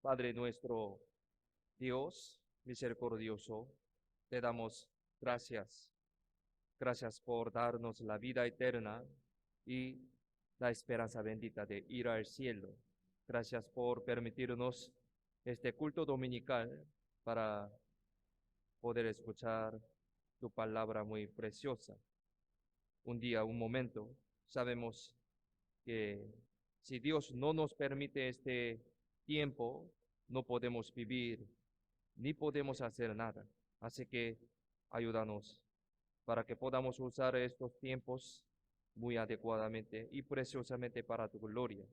Padre nuestro, Dios misericordioso, te damos gracias. Gracias por darnos la vida eterna y la esperanza bendita de ir al cielo. Gracias por permitirnos este culto dominical para poder escuchar tu palabra muy preciosa. Un día, un momento, sabemos que si Dios no nos permite este tiempo, no podemos vivir ni podemos hacer nada. Así que ayúdanos para que podamos usar estos tiempos muy adecuadamente y preciosamente para tu gloria.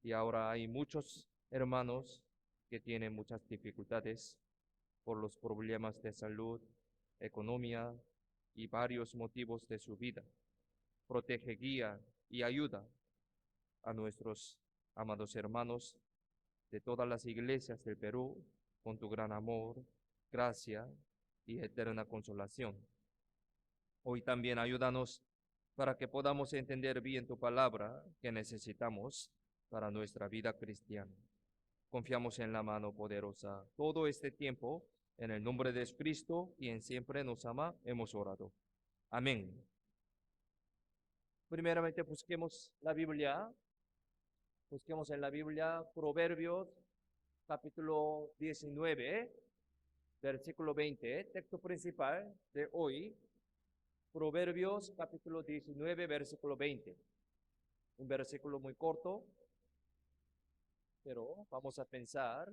Y ahora hay muchos hermanos que tienen muchas dificultades por los problemas de salud, economía y varios motivos de su vida. Protege, guía y ayuda a nuestros amados hermanos de todas las iglesias del Perú con tu gran amor, gracia y eterna consolación. Hoy también ayúdanos para que podamos entender bien tu palabra que necesitamos para nuestra vida cristiana. Confiamos en la mano poderosa todo este tiempo. En el nombre de Cristo, quien siempre nos ama, hemos orado. Amén. Primeramente busquemos la Biblia. Busquemos en la Biblia Proverbios capítulo 19, versículo 20, texto principal de hoy. Proverbios capítulo 19, versículo 20. Un versículo muy corto, pero vamos a pensar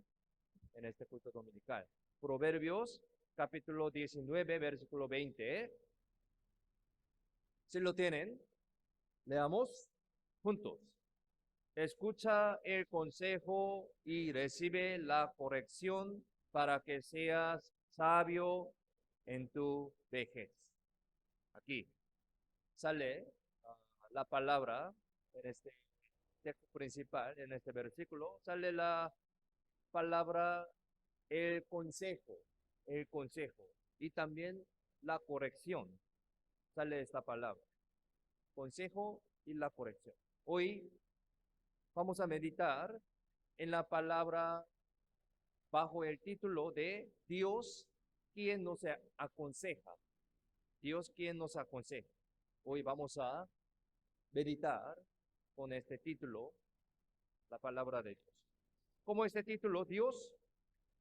en este culto dominical. Proverbios capítulo 19, versículo 20. Si lo tienen, leamos juntos. Escucha el consejo y recibe la corrección para que seas sabio en tu vejez. Aquí sale la palabra en este texto principal, en este versículo, sale la palabra el consejo y también la corrección. Sale esta palabra, consejo y la corrección. Hoy vamos a meditar en la palabra bajo el título de Dios quien nos aconseja. Dios quien nos aconseja. Hoy vamos a meditar con este título la palabra de Dios. Como este título, Dios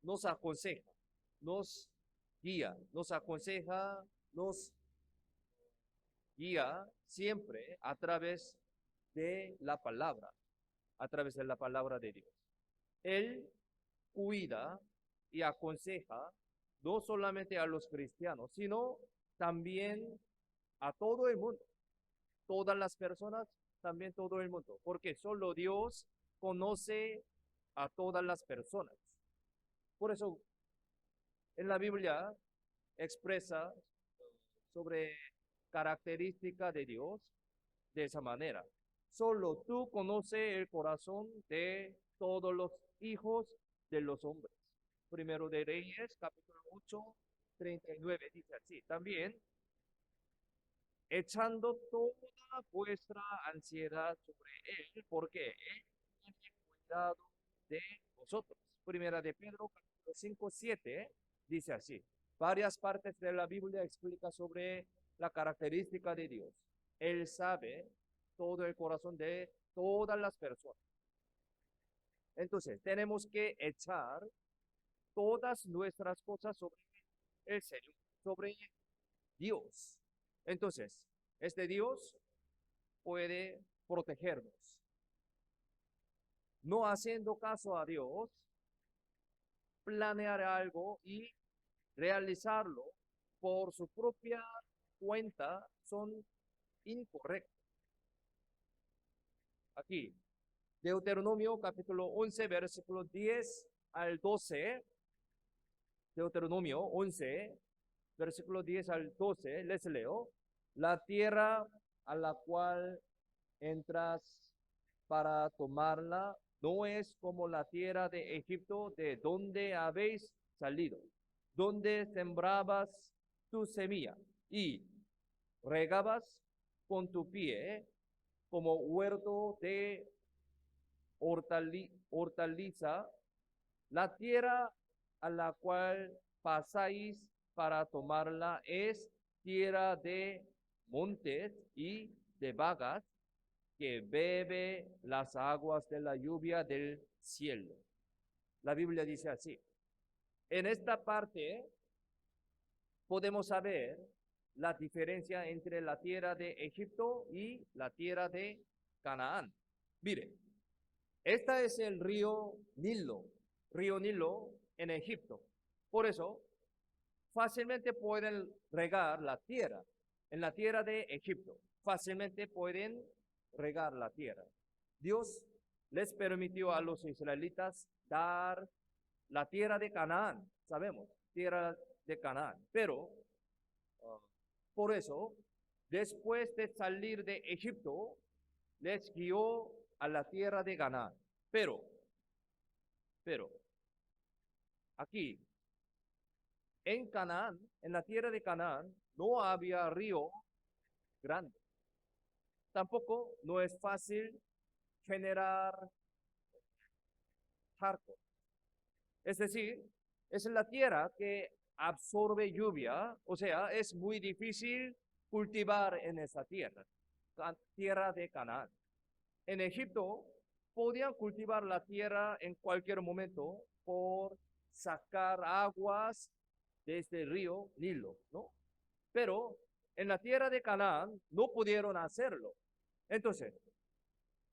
nos aconseja, nos guía, nos aconseja, nos guía siempre a través de la palabra, a través de la palabra de Dios. Él cuida y aconseja no solamente a los cristianos, sino también a todo el mundo, todas las personas, también todo el mundo, porque solo Dios conoce a todas las personas. Por eso en la Biblia expresa sobre característica de Dios de esa manera. Solo tú conoces el corazón de todos los hijos de los hombres. Primero de Reyes, capítulo 8, 39, dice así. También, echando toda vuestra ansiedad sobre Él, porque Él tiene cuidado de vosotros. Primera de Pedro, capítulo 5, 7, dice así. Varias partes de la Biblia explica sobre la característica de Dios. Él sabe todo el corazón de todas las personas. Entonces, tenemos que echar todas nuestras cosas sobre el Señor, sobre Dios. Entonces, este Dios puede protegernos. No haciendo caso a Dios, planear algo y realizarlo por su propia cuenta son incorrectos. Aquí, Deuteronomio capítulo 11, versículo 10 al 12. Deuteronomio 11, versículo 10 al 12, les leo. La tierra a la cual entras para tomarla no es como la tierra de Egipto, de donde habéis salido, donde sembrabas tu semilla y regabas con tu pie como huerto de hortaliza La tierra a la cual pasáis para tomarla es tierra de montes y de vagas que bebe las aguas de la lluvia del cielo. La Biblia dice así. En esta parte podemos saber la diferencia entre la tierra de Egipto y la tierra de Canaán. Mire, este es el río Nilo en Egipto. Por eso, fácilmente pueden regar la tierra. En la tierra de Egipto, fácilmente pueden regar la tierra. Dios les permitió a los israelitas dar la tierra de Canaán, sabemos, tierra de Canaán. Pero, por eso, después de salir de Egipto, les guió a la tierra de Canaán. Pero, aquí, en Canaán, en la tierra de Canaán, no había río grande. Tampoco no es fácil generar charcos. Es decir, es la tierra que absorbe lluvia, o sea, es muy difícil cultivar en esa tierra, tierra de Canaán. En Egipto podían cultivar la tierra en cualquier momento por sacar aguas de este río Nilo, ¿no? Pero en la tierra de Canaán no pudieron hacerlo. Entonces,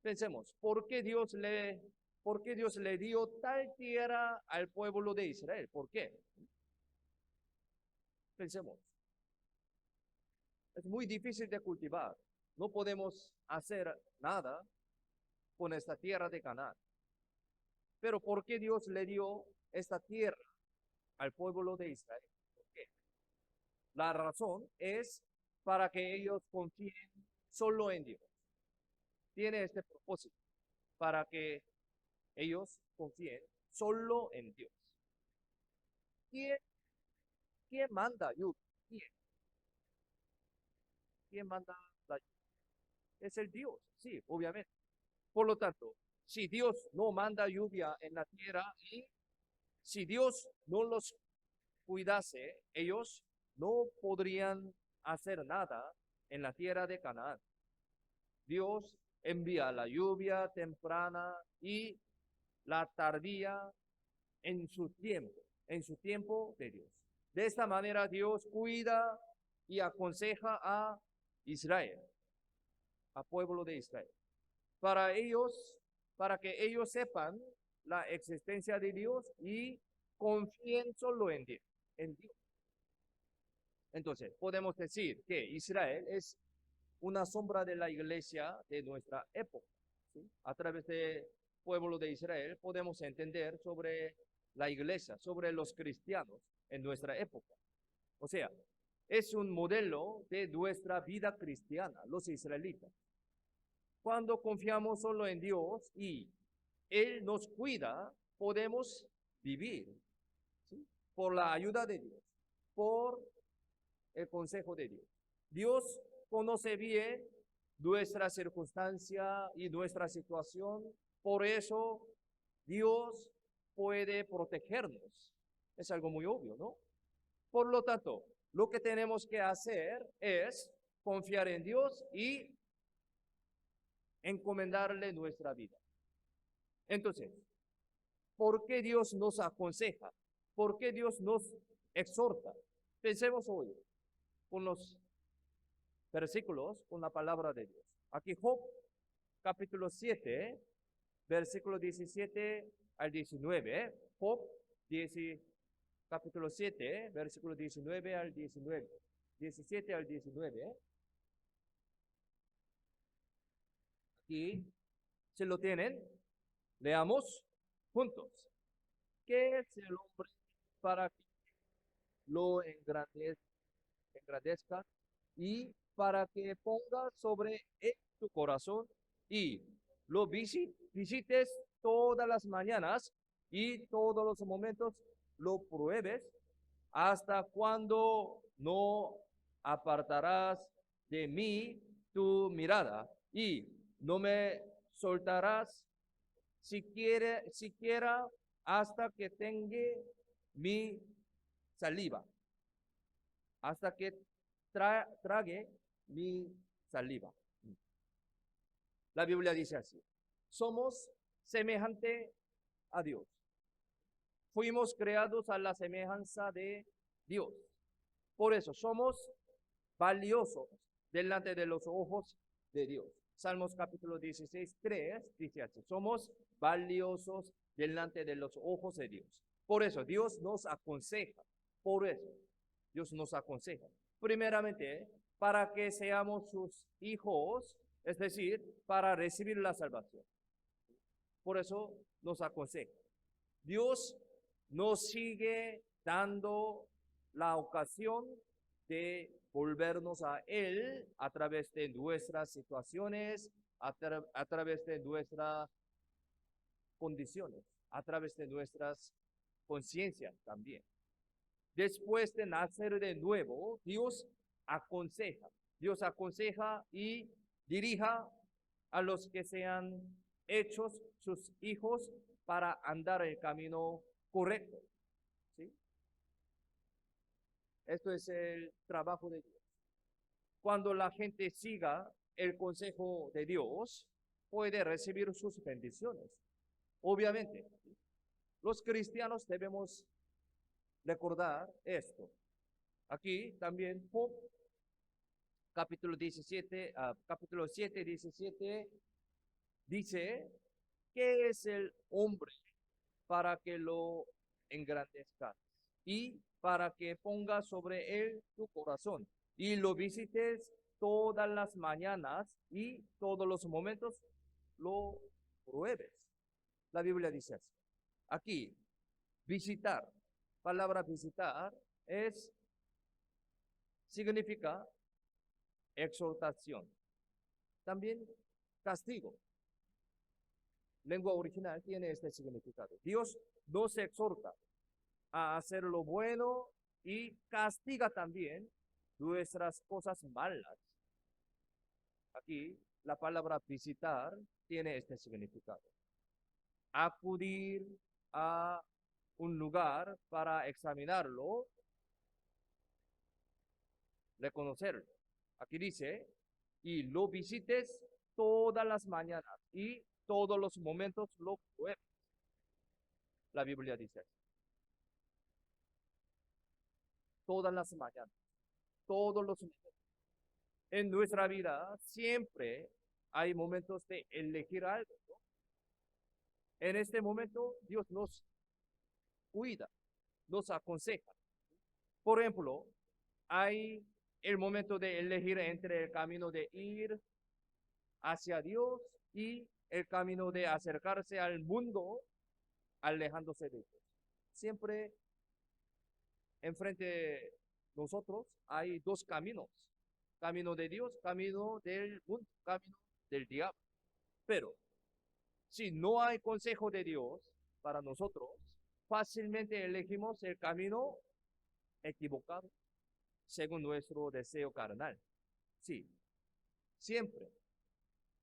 pensemos, por qué Dios le dio tal tierra al pueblo de Israel? ¿Por qué? Pensemos, es muy difícil de cultivar. No podemos hacer nada con esta tierra de Canaán. Pero ¿por qué Dios le dio esta tierra al pueblo de Israel? ¿Por qué? La razón es para que ellos confíen solo en Dios. Tiene este propósito, para que ellos confíen solo en Dios. ¿Quién, quién manda lluvia? ¿Quién manda la lluvia? Es el Dios, sí, obviamente. Por lo tanto, si Dios no manda lluvia en la tierra y si Dios no los cuidase, ellos no podrían hacer nada en la tierra de Canaán. Dios envía la lluvia temprana y la tardía en su tiempo de Dios. De esta manera Dios cuida y aconseja a Israel, al pueblo de Israel. Para ellos, para que ellos sepan la existencia de Dios y confíen solo en Dios. Entonces, podemos decir que Israel es una sombra de la iglesia de nuestra época. ¿Sí? A través del pueblo de Israel podemos entender sobre la iglesia, sobre los cristianos en nuestra época. O sea, es un modelo de nuestra vida cristiana, los israelitas. Cuando confiamos solo en Dios y Él nos cuida, podemos vivir, ¿sí? Por la ayuda de Dios, por el consejo de Dios. Dios conoce bien nuestra circunstancia y nuestra situación, por eso Dios puede protegernos. Es algo muy obvio, ¿no? Por lo tanto, lo que tenemos que hacer es confiar en Dios y encomendarle nuestra vida. Entonces, ¿por qué Dios nos aconseja? ¿Por qué Dios nos exhorta? Pensemos hoy con los versículos, con la palabra de Dios. Aquí Job, capítulo 7, versículo 17 al 19. Job, capítulo 7, versículo 19 al 19. 17 al 19. Aquí, si lo tienen, leamos juntos. ¿Qué es el hombre para que lo engrandezca y para que ponga sobre él tu corazón y lo visites todas las mañanas y todos los momentos lo pruebes hasta cuando no apartarás de mí tu mirada y no me soltarás siquiera hasta que tenga mi saliva, hasta que trague mi saliva. La Biblia dice así: somos semejante a Dios. Fuimos creados a la semejanza de Dios. Por eso somos valiosos delante de los ojos de Dios. Salmos capítulo 16, 3 dice así: somos valiosos delante de los ojos de Dios. Por eso Dios nos aconseja. Por eso Dios nos aconseja. Primeramente, para que seamos sus hijos, es decir, para recibir la salvación. Por eso nos aconseja. Dios nos sigue dando la ocasión de volvernos a Él a través de nuestras situaciones, a través de nuestras condiciones, a través de nuestras conciencias también. Después de nacer de nuevo, Dios aconseja y dirija a los que sean hechos sus hijos para andar el camino correcto. ¿Sí? Esto es el trabajo de Dios. Cuando la gente siga el consejo de Dios, puede recibir sus bendiciones. Obviamente, los cristianos debemos recordar esto. Aquí también Job, capítulo 7, 17, dice: ¿qué es el hombre para que lo engrandezcas? Y para que pongas sobre él tu corazón y lo visites todas las mañanas y todos los momentos lo pruebes. La Biblia dice así. Aquí, visitar, palabra visitar, significa exhortación. También castigo. Lengua original tiene este significado. Dios nos exhorta a hacer lo bueno y castiga también nuestras cosas malas. Aquí la palabra visitar tiene este significado. Acudir a un lugar para examinarlo, reconocerlo. Aquí dice: y lo visites todas las mañanas y todos los momentos lo pruebes. La Biblia dice así. Todas las mañanas, todos los momentos. En nuestra vida siempre hay momentos de elegir algo, ¿no? En este momento Dios nos cuida, nos aconseja. Por ejemplo, hay el momento de elegir entre el camino de ir hacia Dios y el camino de acercarse al mundo, alejándose de Dios. Siempre enfrente de nosotros hay dos caminos: camino de Dios, camino del mundo, camino del diablo. Pero si no hay consejo de Dios para nosotros, fácilmente elegimos el camino equivocado según nuestro deseo carnal. Sí, siempre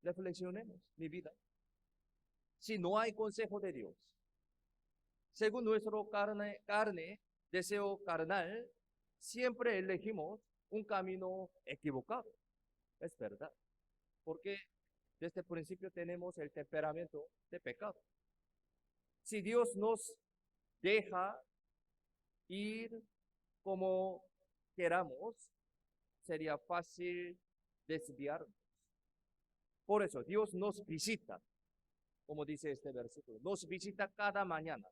reflexionemos mi vida. Si no hay consejo de Dios, según nuestro carne, deseo carnal, siempre elegimos un camino equivocado. Es verdad, porque desde el principio tenemos el temperamento de pecado. Si Dios nos deja ir como queramos, sería fácil desviarnos. Por eso Dios nos visita, como dice este versículo, nos visita cada mañana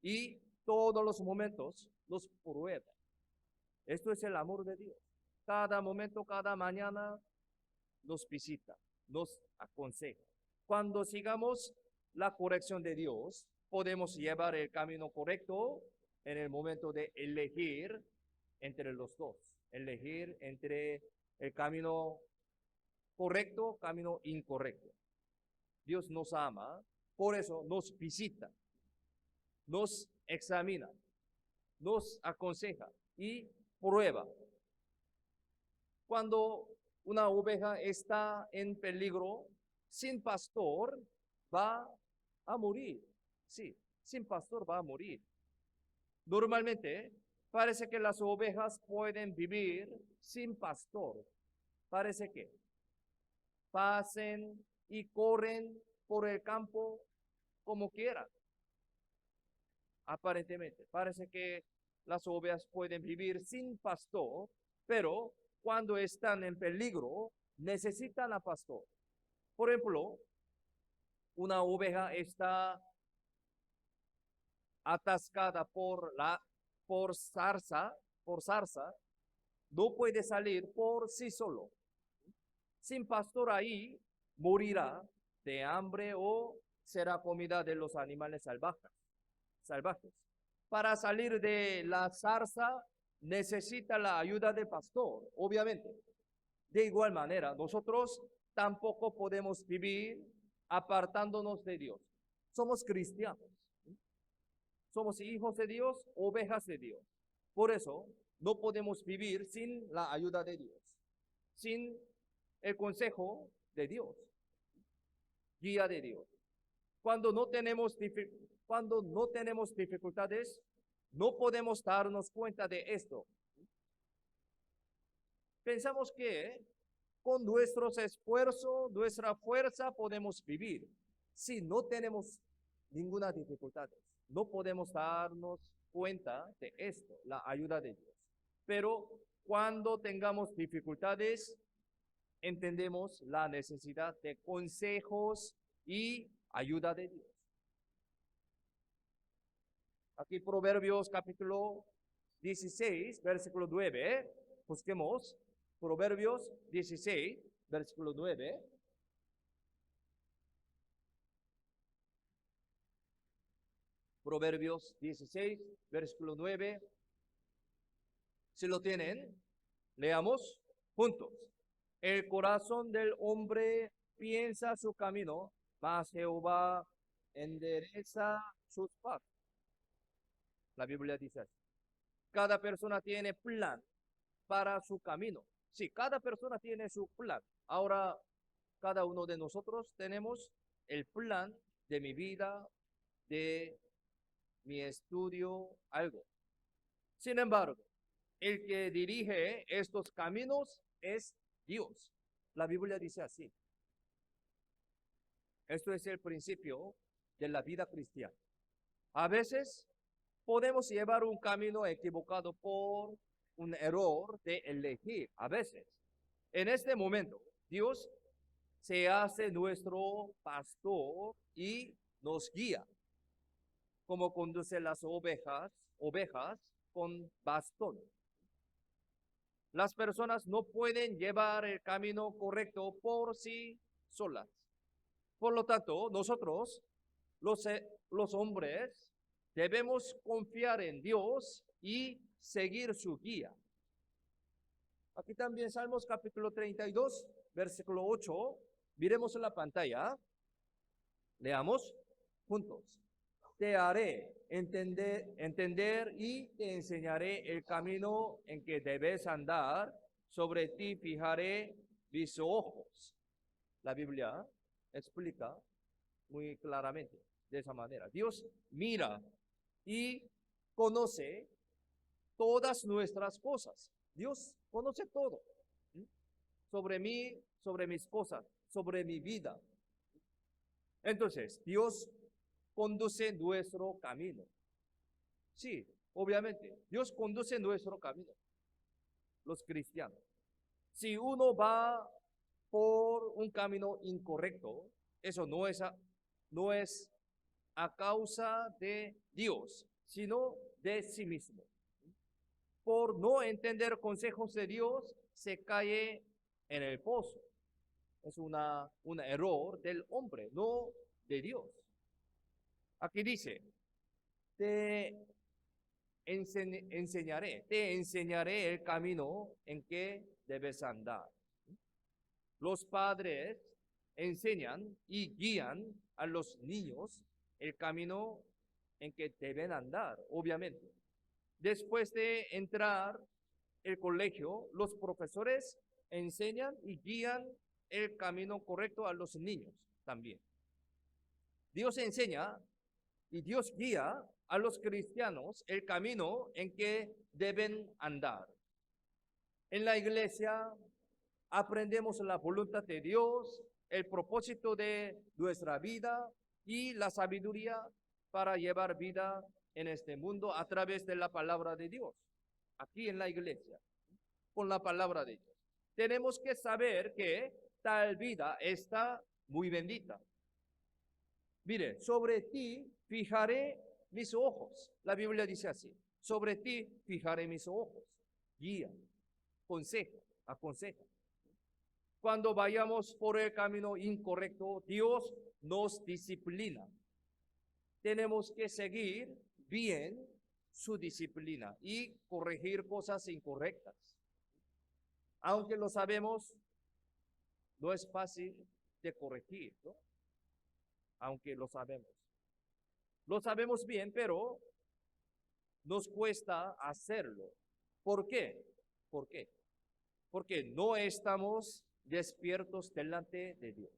y todos los momentos nos prueba. Esto es el amor de Dios. Cada momento, cada mañana nos visita, nos aconseja. Cuando sigamos la corrección de Dios, podemos llevar el camino correcto en el momento de elegir entre los dos. Elegir entre el camino correcto, camino incorrecto. Dios nos ama, por eso nos visita, nos examina, nos aconseja y prueba. Cuando una oveja está en peligro, sin pastor, va a morir. Sí, sin pastor va a morir. Normalmente parece que las ovejas pueden vivir sin pastor. Parece que pasen y corren por el campo como quieran. Aparentemente, parece que las ovejas pueden vivir sin pastor, pero cuando están en peligro, necesitan a pastor. Por ejemplo, una oveja está atascada por zarza, no puede salir por sí solo. Sin pastor ahí, morirá de hambre o será comida de los animales salvajes. Para salir de la zarza necesita la ayuda del pastor, obviamente. De igual manera, nosotros tampoco podemos vivir apartándonos de Dios. Somos cristianos. Somos hijos de Dios, ovejas de Dios. Por eso, no podemos vivir sin la ayuda de Dios, sin el consejo de Dios, guía de Dios. Cuando no tenemos dificultades, no podemos darnos cuenta de esto. Pensamos que con nuestros esfuerzos, nuestra fuerza podemos vivir. Si no tenemos ninguna dificultad, no podemos darnos cuenta de esto, la ayuda de Dios. Pero cuando tengamos dificultades, entendemos la necesidad de consejos y ayuda de Dios. Aquí Proverbios capítulo 16, versículo 9. Busquemos Proverbios 16, versículo 9. Proverbios 16, versículo 9. Si lo tienen, leamos juntos. El corazón del hombre piensa su camino, mas Jehová endereza sus pasos. La Biblia dice así. Cada persona tiene plan para su camino. Sí, cada persona tiene su plan. Ahora, cada uno de nosotros tenemos el plan de mi vida, de mi estudio, algo. Sin embargo, el que dirige estos caminos es Dios. La Biblia dice así. Esto es el principio de la vida cristiana. A veces podemos llevar un camino equivocado por un error de elegir. A veces, en este momento, Dios se hace nuestro pastor y nos guía, como conduce las ovejas con bastón. Las personas no pueden llevar el camino correcto por sí solas. Por lo tanto, nosotros, los hombres, debemos confiar en Dios y seguir su guía. Aquí también Salmos capítulo 32, versículo 8. Miremos en la pantalla. Leamos juntos. Te haré entender y te enseñaré el camino en que debes andar. Sobre ti fijaré mis ojos. La Biblia explica muy claramente de esa manera. Dios mira y conoce todas nuestras cosas. Dios conoce todo. Sobre mí, sobre mis cosas, sobre mi vida. Entonces, Dios conduce nuestro camino. Sí, obviamente, Dios conduce nuestro camino. Los cristianos. Si uno va por un camino incorrecto, eso no es a causa de Dios, sino de sí mismo. Por no entender consejos de Dios, se cae en el pozo. Es un error del hombre, no de Dios. Aquí dice, te enseñaré el camino en que debes andar. Los padres enseñan y guían a los niños el camino en que deben andar, obviamente. Después de entrar el colegio, los profesores enseñan y guían el camino correcto a los niños también. Dios enseña Y Dios guía a los cristianos el camino en que deben andar. En la iglesia aprendemos la voluntad de Dios, el propósito de nuestra vida y la sabiduría para llevar vida en este mundo a través de la palabra de Dios. Aquí en la iglesia, con la palabra de Dios. Tenemos que saber que tal vida está muy bendita. Mire, sobre ti fijaré mis ojos. La Biblia dice así, sobre ti fijaré mis ojos. Guía, conseja, aconseja. Cuando vayamos por el camino incorrecto, Dios nos disciplina. Tenemos que seguir bien su disciplina y corregir cosas incorrectas. Aunque lo sabemos, no es fácil de corregir, ¿no? Aunque lo sabemos. Lo sabemos bien, pero nos cuesta hacerlo. ¿Por qué? ¿Por qué? Porque no estamos despiertos delante de Dios.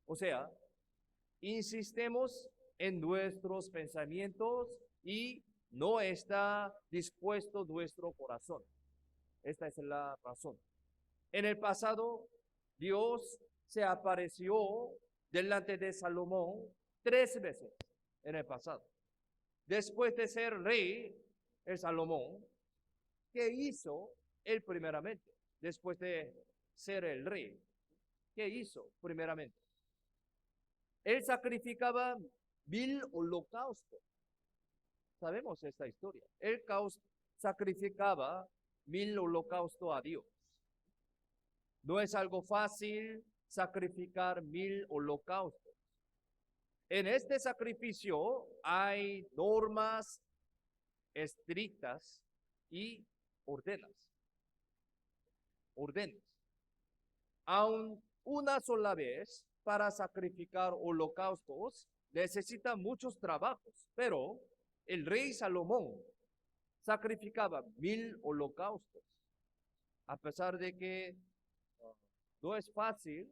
O sea, insistemos en nuestros pensamientos y no está dispuesto nuestro corazón. Esta es la razón. En el pasado, Dios se apareció delante de Salomón 3 veces en el pasado. Después de ser rey, el Salomón, ¿qué hizo él primeramente? Después de ser el rey, ¿qué hizo primeramente? Él sacrificaba 1000 holocaustos. Sabemos esta historia. Él sacrificaba 1000 holocaustos a Dios. No es algo fácil sacrificar 1000 holocaustos. En este sacrificio hay normas estrictas y ordenas. Aún una sola vez para sacrificar holocaustos necesita muchos trabajos, pero el rey Salomón sacrificaba 1000 holocaustos. A pesar de que no es fácil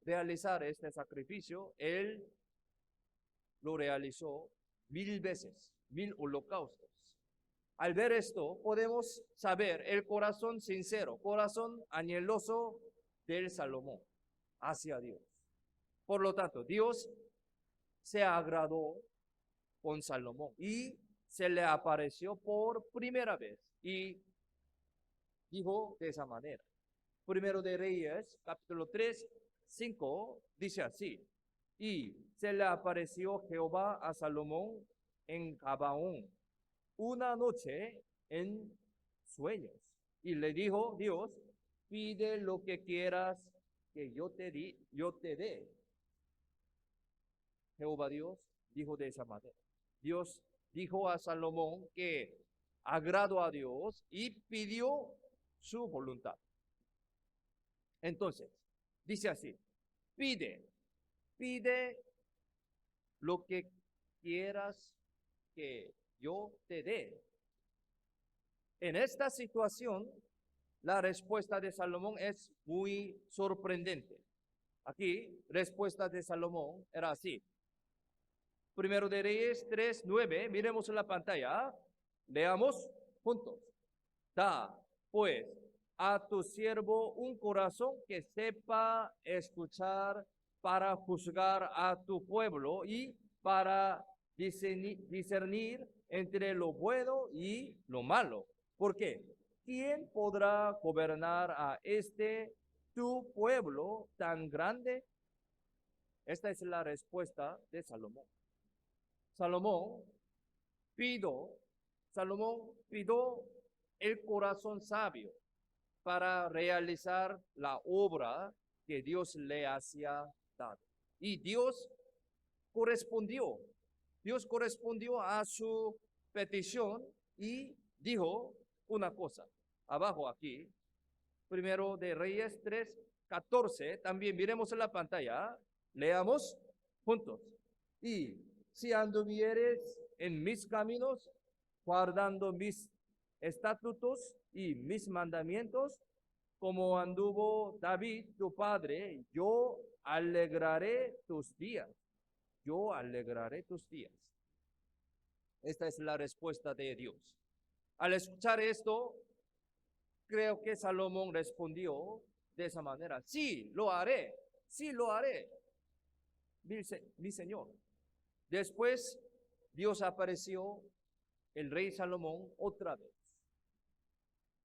realizar este sacrificio, él lo realizó 1000 veces, 1000 holocaustos. Al ver esto, podemos saber el corazón sincero, corazón anheloso del Salomón hacia Dios. Por lo tanto, Dios se agradó con Salomón y se le apareció por primera vez y dijo de esa manera. Primero de Reyes, capítulo 3, 5, dice así: y se le apareció Jehová a Salomón en Gabaón una noche en sueños. Y le dijo Dios: pide lo que quieras que yo te dé. Jehová Dios dijo de esa manera. Dios dijo a Salomón que agradó a Dios y pidió su voluntad. Entonces, dice así: pide lo que quieras que yo te dé. En esta situación, la respuesta de Salomón es muy sorprendente. Aquí, respuesta de Salomón era así. Primero de Reyes 3:9, miremos en la pantalla, leamos juntos. Da, pues, a tu siervo un corazón que sepa escuchar para juzgar a tu pueblo y para discernir entre lo bueno y lo malo. ¿Por qué? ¿Quién podrá gobernar a tu pueblo tan grande? Esta es la respuesta de Salomón. Salomón pidió el corazón sabio para realizar la obra que Dios le hacía dado. Y Dios correspondió a su petición y dijo una cosa. Abajo aquí, primero de Reyes 3:14, también miremos en la pantalla, leamos juntos. Y si anduvieres en mis caminos, guardando mis estatutos y mis mandamientos, como anduvo David tu padre, yo alegraré tus días. yo alegraré tus días. Esta es la respuesta de Dios. Al escuchar esto, creo que Salomón respondió de esa manera: sí, lo haré, mi Señor. Después, Dios apareció el rey Salomón otra vez.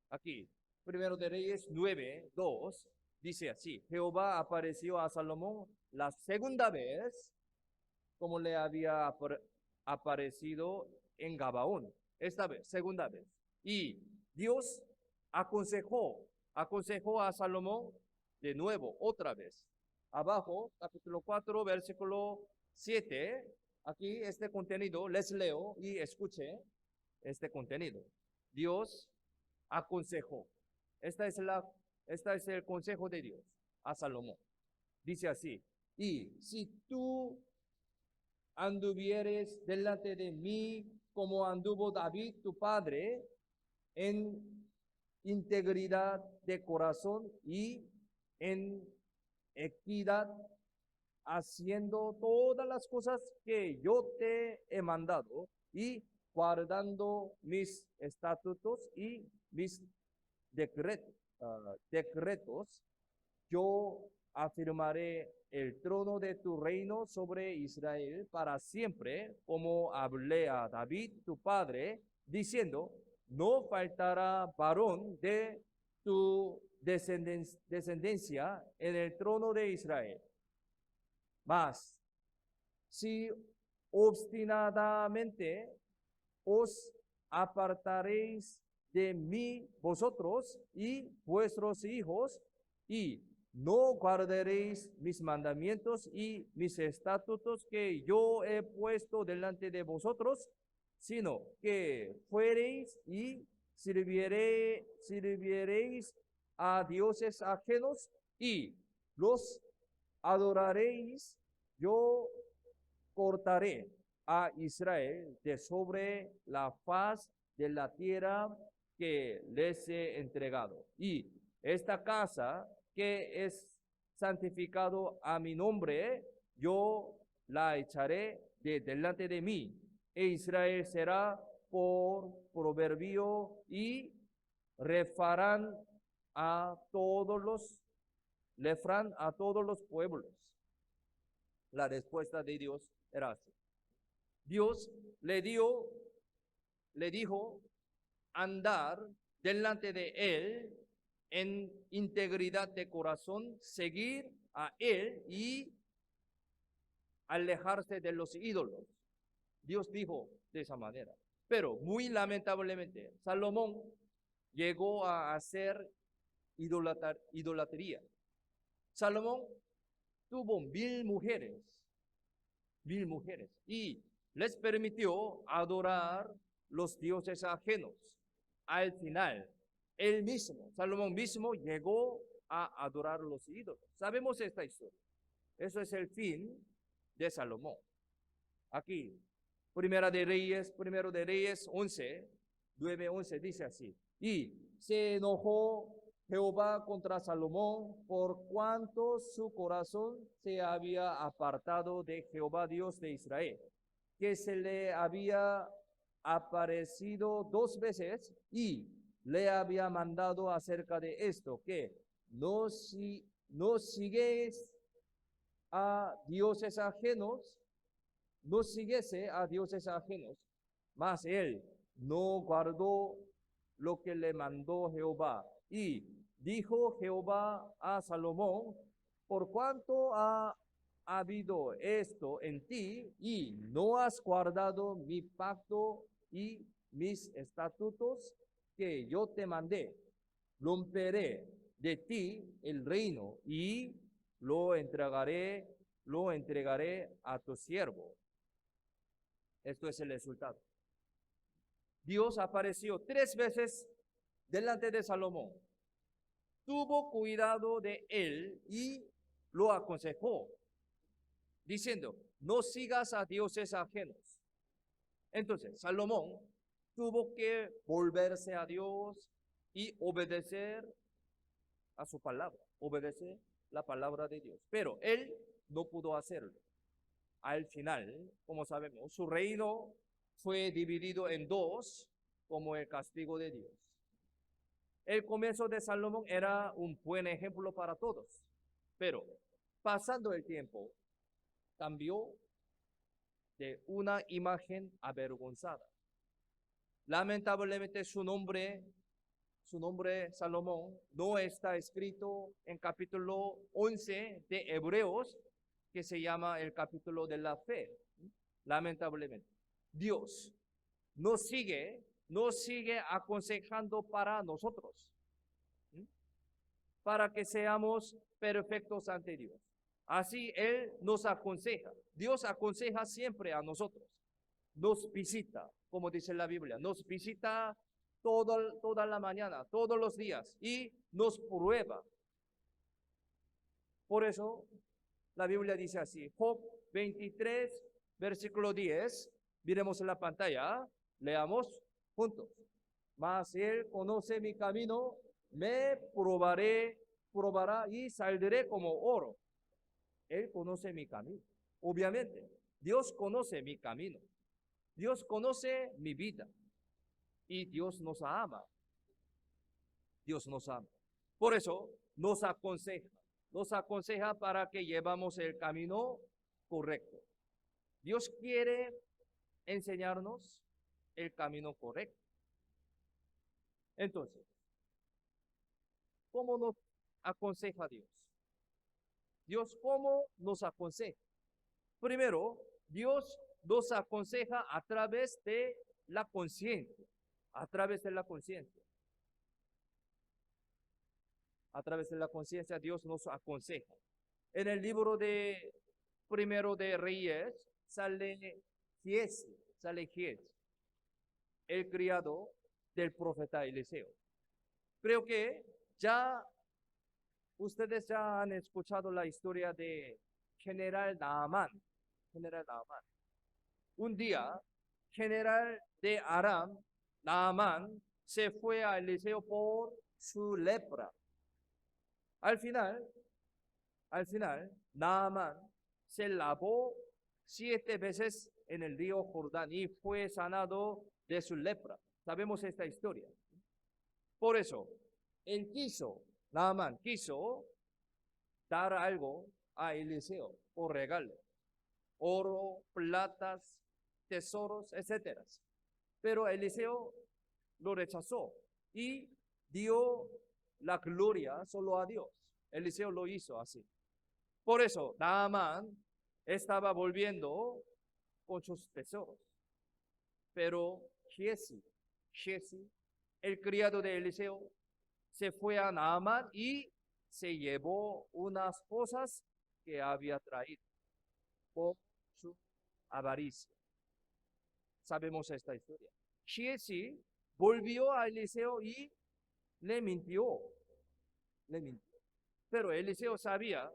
Aquí, Primero de Reyes 9:2, dice así: Jehová apareció a Salomón la segunda vez, como le había aparecido en Gabaón. Esta vez, segunda vez. Y Dios aconsejó a Salomón de nuevo, otra vez. Abajo, capítulo 4, versículo 7, aquí este contenido, les leo y escuche este contenido. Dios aconsejó. Este es el consejo de Dios a Salomón. Dice así: y si tú anduvieres delante de mí como anduvo David tu padre, en integridad de corazón y en equidad, haciendo todas las cosas que yo te he mandado y guardando mis estatutos y mis decretos, yo afirmaré el trono de tu reino sobre Israel para siempre, como hablé a David tu padre, diciendo: no faltará varón de tu descendencia en el trono de Israel. Mas, si obstinadamente os apartaréis de mí vosotros y vuestros hijos, y no guardaréis mis mandamientos y mis estatutos que yo he puesto delante de vosotros, sino que fuereis y sirviereis a dioses ajenos y los adoraréis, yo cortaré a Israel de sobre la faz de la tierra que les he entregado. Y esta casa que es santificado a mi nombre, yo la echaré de delante de mí, e Israel será por proverbio y refrán a todos los pueblos. La respuesta de Dios era así. Dios le dijo andar delante de él en integridad de corazón, seguir a él y alejarse de los ídolos. Dios dijo de esa manera. Pero muy lamentablemente, Salomón llegó a hacer idolatría. Salomón tuvo 1000 mujeres, y les permitió adorar los dioses ajenos. Al final, Salomón mismo, llegó a adorar los ídolos. Sabemos esta historia. Eso es el fin de Salomón. Aquí, Primero de Reyes 9:11 dice así: y se enojó Jehová contra Salomón por cuanto su corazón se había apartado de Jehová Dios de Israel, que se le había aparecido 2 veces y le había mandado acerca de esto, que no sigues a dioses ajenos, no siguiese a dioses ajenos, mas él no guardó lo que le mandó Jehová. Y dijo Jehová a Salomón: por cuanto ha habido esto en ti y no has guardado mi pacto y mis estatutos que yo te mandé, romperé de ti el reino y lo entregaré a tu siervo. Esto es el resultado. Dios apareció 3 veces delante de Salomón. Tuvo cuidado de él y lo aconsejó, diciendo: no sigas a dioses ajenos. Entonces, Salomón tuvo que volverse a Dios y obedecer a su palabra, obedecer la palabra de Dios. Pero él no pudo hacerlo. al final, como sabemos, su reino fue dividido en dos como el castigo de Dios. El comienzo de Salomón era un buen ejemplo para todos, pero pasando el tiempo, cambió de una imagen avergonzada. Lamentablemente su nombre Salomón no está escrito en capítulo 11 de Hebreos, que se llama el capítulo de la fe. Lamentablemente, Dios nos sigue aconsejando para nosotros, para que seamos perfectos ante Dios. Así Él nos aconseja. Dios aconseja siempre a nosotros. Nos visita, como dice la Biblia, nos visita toda la mañana, todos los días, y nos prueba. Por eso la Biblia dice así, Job 23, versículo 10, miremos en la pantalla, leamos juntos. Mas Él conoce mi camino, me probará y saldré como oro. Él conoce mi camino. Obviamente, Dios conoce mi camino. Dios conoce mi vida. Y Dios nos ama. Dios nos ama. Por eso nos aconseja para que llevamos el camino correcto. Dios quiere enseñarnos el camino correcto. Entonces, ¿cómo nos aconseja Dios? Dios, ¿cómo nos aconseja? Primero, Dios nos aconseja a través de la conciencia, a través de la conciencia. A través de la conciencia, Dios nos aconseja. En el libro de Primero de Reyes sale Giezi, el criado del profeta Eliseo. Creo que ustedes ya han escuchado la historia de General Naamán. Un día, general de Aram, Naamán, se fue a Eliseo por su lepra. Al final, Naamán se lavó 7 veces en el río Jordán y fue sanado de su lepra. Sabemos esta historia. Por eso, Naamán quiso dar algo a Eliseo por regalo. Oro, platas, tesoros, etcétera. Pero Eliseo lo rechazó y dio la gloria solo a Dios. Eliseo lo hizo así. Por eso, Naamán estaba volviendo con sus tesoros. Pero Giezi, el criado de Eliseo, se fue a Naamán y se llevó unas cosas que había traído por su avaricia. Sabemos esta historia. Giezi volvió a Eliseo y le mintió. Pero Eliseo sabía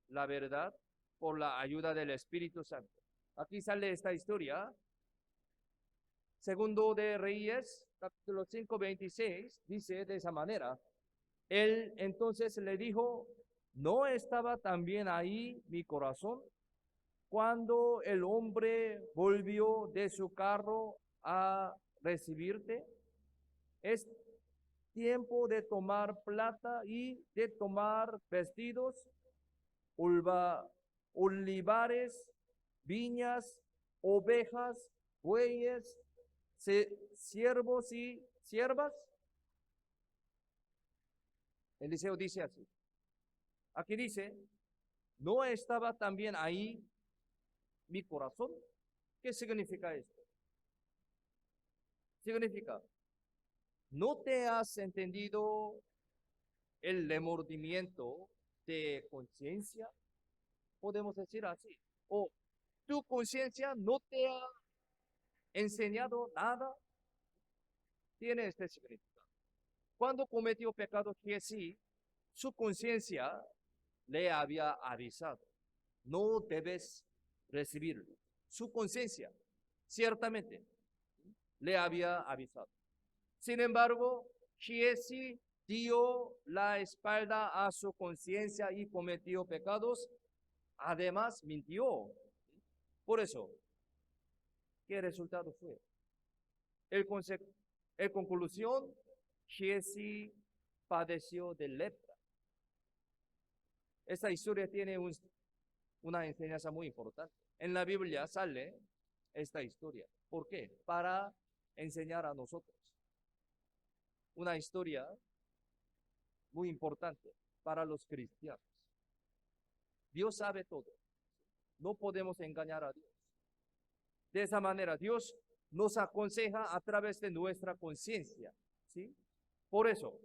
la verdad por la ayuda del Espíritu Santo. Aquí sale esta historia. Segundo de Reyes, capítulo 5, 26, dice de esa manera. Él entonces le dijo, ¿no estaba también ahí mi corazón cuando el hombre volvió de su carro a recibirte? Es tiempo de tomar plata y de tomar vestidos, olivares, viñas, ovejas, bueyes, siervos y siervas. Eliseo dice así. Aquí dice, ¿no estaba también ahí mi corazón? ¿Qué significa esto? Significa, ¿no te has entendido el remordimiento de conciencia? Podemos decir así. O tu conciencia no te ha enseñado nada. Tiene este significado. Cuando cometió pecado Giezi, su conciencia le había avisado. No debes recibirlo. Su conciencia, ciertamente, le había avisado. Sin embargo, Giezi dio la espalda a su conciencia y cometió pecados. Además, mintió. Por eso, ¿qué resultado fue? El, en conclusión, Giesi padeció de lepra. Esta historia tiene una enseñanza muy importante. En la Biblia sale esta historia. ¿Por qué? Para enseñar a nosotros. Una historia muy importante para los cristianos. Dios sabe todo. No podemos engañar a Dios. De esa manera, Dios nos aconseja a través de nuestra conciencia, ¿sí? Por eso,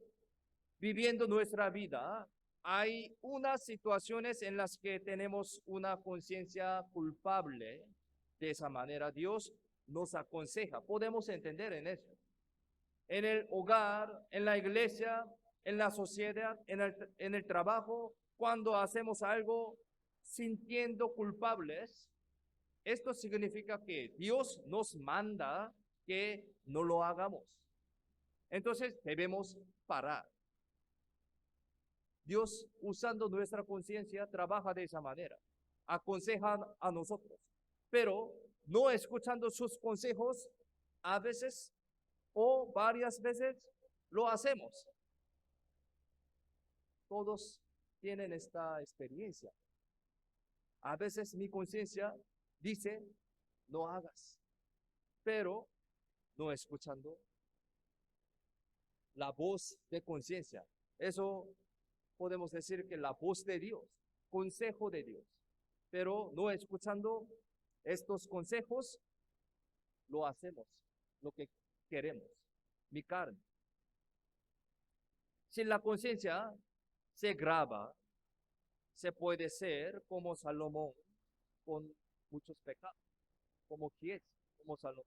viviendo nuestra vida, hay unas situaciones en las que tenemos una conciencia culpable. De esa manera, Dios nos aconseja. Podemos entender en eso. En el hogar, en la iglesia, en la sociedad, en el trabajo, cuando hacemos algo sintiendo culpables, esto significa que Dios nos manda que no lo hagamos. Entonces debemos parar. Dios, usando nuestra conciencia, trabaja de esa manera. Aconseja a nosotros. Pero no escuchando sus consejos, a veces o varias veces lo hacemos. Todos tienen esta experiencia. A veces mi conciencia dice, no hagas, pero no escuchando la voz de conciencia. Eso podemos decir que la voz de Dios, consejo de Dios, pero no escuchando estos consejos, lo hacemos, lo que queremos, mi carne. Si la conciencia se graba, se puede ser como Salomón con muchos pecados, como Giesi, como Salomón.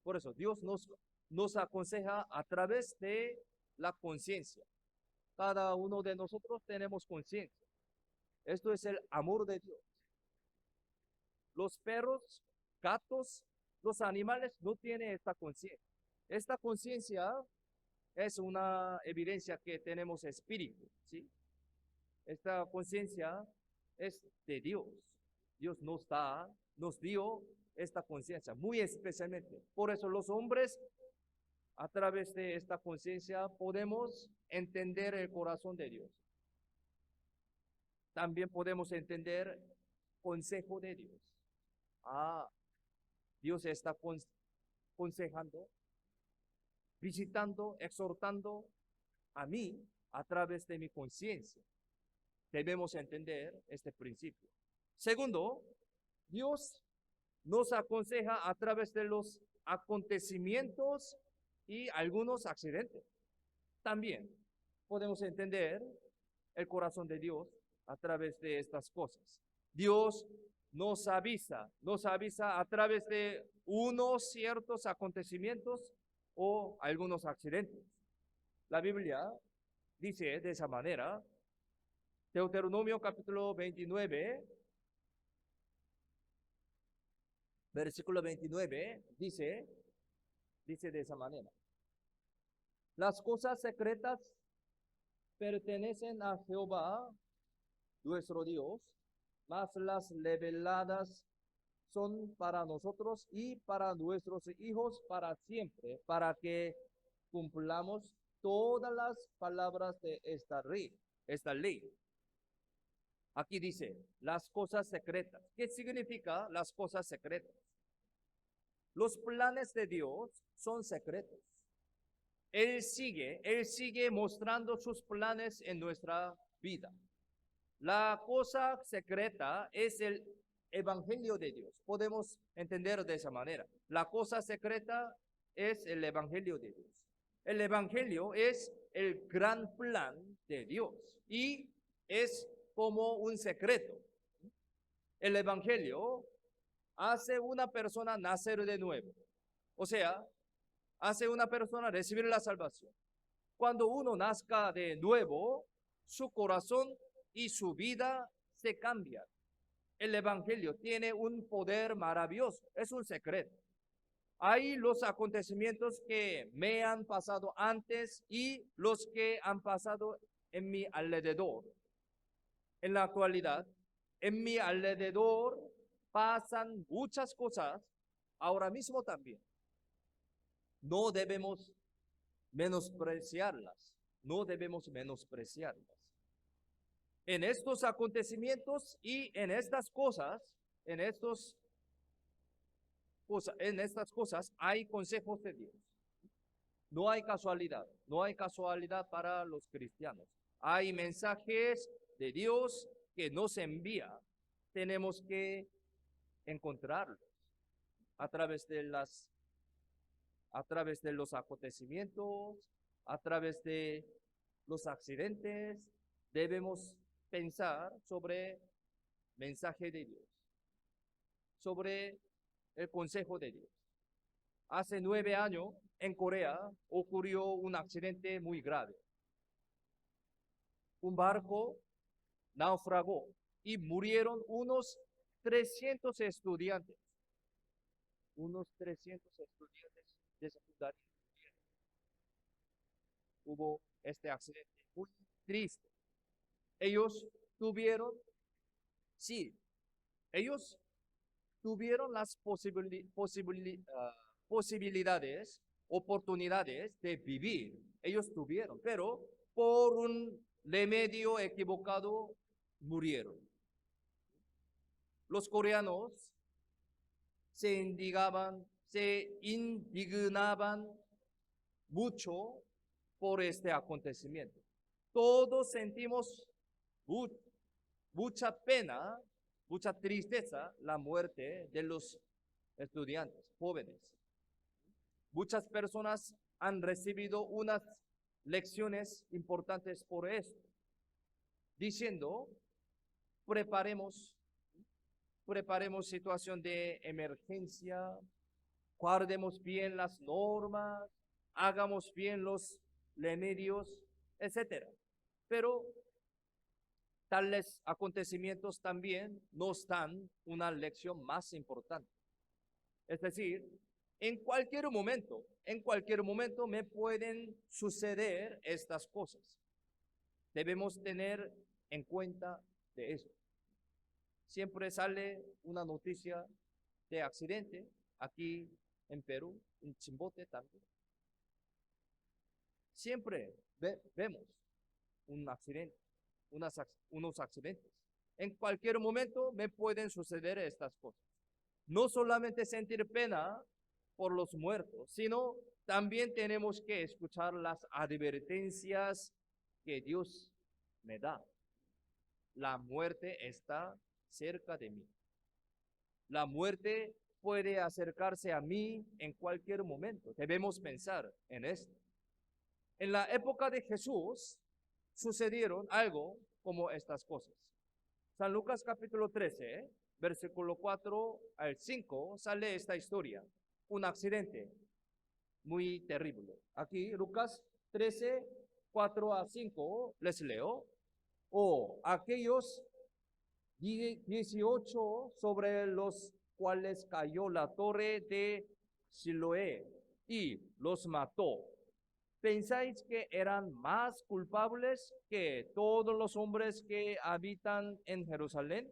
Por eso Dios nos aconseja a través de la conciencia. Cada uno de nosotros tenemos conciencia. Esto es el amor de Dios. Los perros, gatos, los animales no tienen esta conciencia. Esta conciencia es una evidencia que tenemos espíritu, ¿sí? Esta conciencia es de Dios. Dios nos dio esta conciencia, muy especialmente. Por eso los hombres, a través de esta conciencia, podemos entender el corazón de Dios. También podemos entender consejo de Dios. Dios está aconsejando, visitando, exhortando a mí a través de mi conciencia. Debemos entender este principio. Segundo, Dios nos aconseja a través de los acontecimientos y algunos accidentes. También podemos entender el corazón de Dios a través de estas cosas. Dios nos avisa a través de unos ciertos acontecimientos o algunos accidentes. La Biblia dice de esa manera, Deuteronomio capítulo 29, versículo 29, dice de esa manera. Las cosas secretas pertenecen a Jehová, nuestro Dios, mas las reveladas son para nosotros y para nuestros hijos para siempre, para que cumplamos todas las palabras de esta ley. Aquí dice, las cosas secretas. ¿Qué significa las cosas secretas? Los planes de Dios son secretos. Él sigue mostrando sus planes en nuestra vida. La cosa secreta es el evangelio de Dios. Podemos entender de esa manera. La cosa secreta es el evangelio de Dios. El evangelio es el gran plan de Dios y es como un secreto. El evangelio hace una persona nacer de nuevo. O sea, hace una persona recibir la salvación. Cuando uno nazca de nuevo, su corazón y su vida se cambian. El evangelio tiene un poder maravilloso, es un secreto. Hay los acontecimientos que me han pasado antes y los que han pasado en mi alrededor. En la actualidad, En mi alrededor pasan muchas cosas ahora mismo también. No debemos menospreciarlas. No debemos menospreciarlas. En estos acontecimientos y en estas cosas, en estas cosas hay consejos de Dios. No hay casualidad, no hay casualidad para los cristianos. Hay mensajes de Dios que nos envía. Tenemos que encontrarlos a través de los acontecimientos, a través de los accidentes. Debemos pensar sobre mensaje de Dios, sobre el consejo de Dios. Hace 9 años en Corea ocurrió un accidente muy grave. Un barco naufragó y murieron unos 300 estudiantes. Unos 300 estudiantes de secundaria. Hubo este accidente muy triste. Ellos tuvieron las posibilidades, oportunidades de vivir. Ellos tuvieron, pero por un remedio equivocado murieron. Los coreanos se indignaban mucho por este acontecimiento. Todos sentimos mucha pena, mucha tristeza, la muerte de los estudiantes jóvenes. Muchas personas han recibido unas lecciones importantes por esto, diciendo, preparemos situación de emergencia, guardemos bien las normas, hagamos bien los remedios, etc. Pero tales acontecimientos también nos dan una lección más importante. Es decir, en cualquier momento me pueden suceder estas cosas. Debemos tener en cuenta de eso. Siempre sale una noticia de accidente aquí en Perú, en Chimbote también. Siempre vemos un accidente, unos accidentes. En cualquier momento me pueden suceder estas cosas. No solamente sentir pena por los muertos, sino también tenemos que escuchar las advertencias que Dios me da. La muerte está cerca de mí. La muerte puede acercarse a mí en cualquier momento. Debemos pensar en esto. En la época de Jesús sucedieron algo como estas cosas. San Lucas capítulo 13, versículo 4 al 5, sale esta historia. Un accidente muy terrible. Aquí Lucas 13, 4 a 5, les leo. Aquellos 18 sobre los cuales cayó la torre de Siloé y los mató. ¿Pensáis que eran más culpables que todos los hombres que habitan en Jerusalén?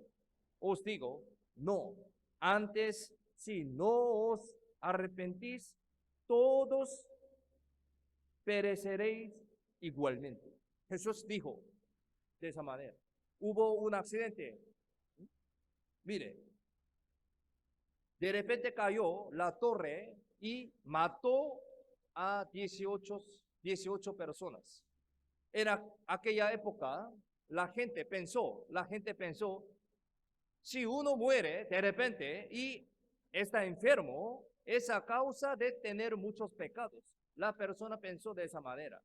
Os digo, no. Antes, si no os arrepentís, todos pereceréis igualmente. Jesús dijo de esa manera. Hubo un accidente. Mire, de repente cayó la torre y mató a 18 personas. En aquella época, la gente pensó, si uno muere de repente y está enfermo, es a causa de tener muchos pecados. La persona pensó de esa manera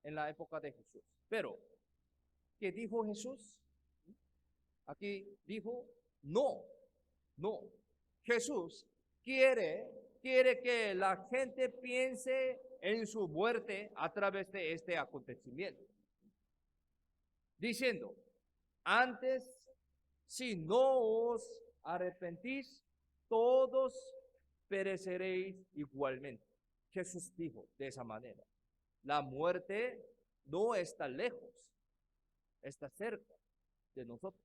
en la época de Jesús. Pero, ¿qué dijo Jesús? Aquí dijo, no. Jesús quiere que la gente piense en su muerte a través de este acontecimiento. Diciendo, antes, si no os arrepentís, todos pereceréis igualmente. Jesús dijo de esa manera. La muerte no está lejos, está cerca de nosotros.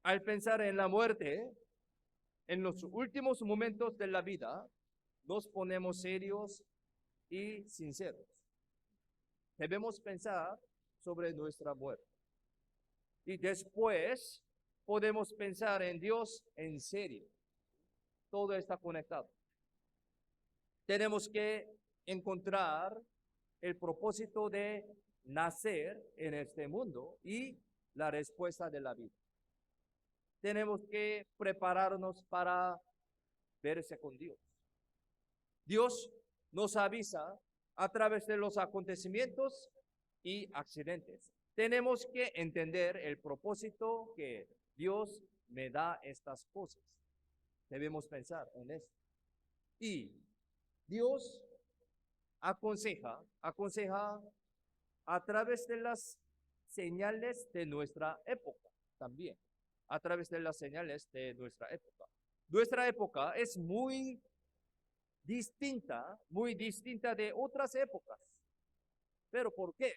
al pensar en la muerte, en los últimos momentos de la vida, nos ponemos serios y sinceros. Debemos pensar sobre nuestra muerte. Y después podemos pensar en Dios en serio. Todo está conectado. Tenemos que encontrar el propósito de nacer en este mundo y la respuesta de la vida. Tenemos que prepararnos para verse con Dios. Dios nos avisa a través de los acontecimientos y accidentes. Tenemos que entender el propósito que Dios me da estas cosas. Debemos pensar en esto. Y Dios aconseja a través de las señales de nuestra época también, a través de las señales de nuestra época. Nuestra época es muy distinta de otras épocas. ¿Pero por qué?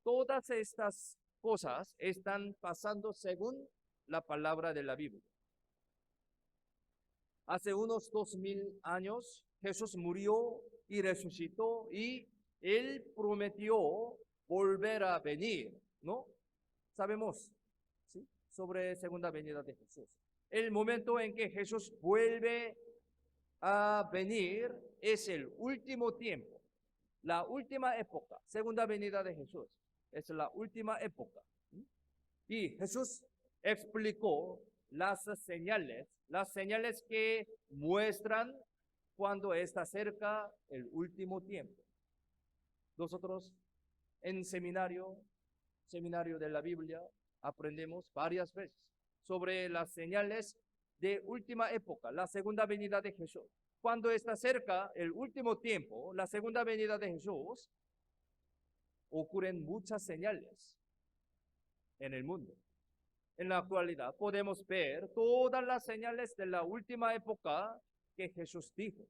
Todas estas cosas están pasando según la palabra de la Biblia. Hace unos 2000 años, Jesús murió y resucitó y Él prometió volver a venir, ¿no? Sabemos, ¿sí? Sobre segunda venida de Jesús. El momento en que Jesús vuelve a venir es el último tiempo, la última época, segunda venida de Jesús. Es la última época. Y Jesús explicó las señales que muestran cuando está cerca el último tiempo. Nosotros en seminario de la Biblia, aprendemos varias veces sobre las señales de última época, la segunda venida de Jesús. Cuando está cerca el último tiempo, la segunda venida de Jesús, ocurren muchas señales en el mundo. En la actualidad podemos ver todas las señales de la última época que Jesús dijo.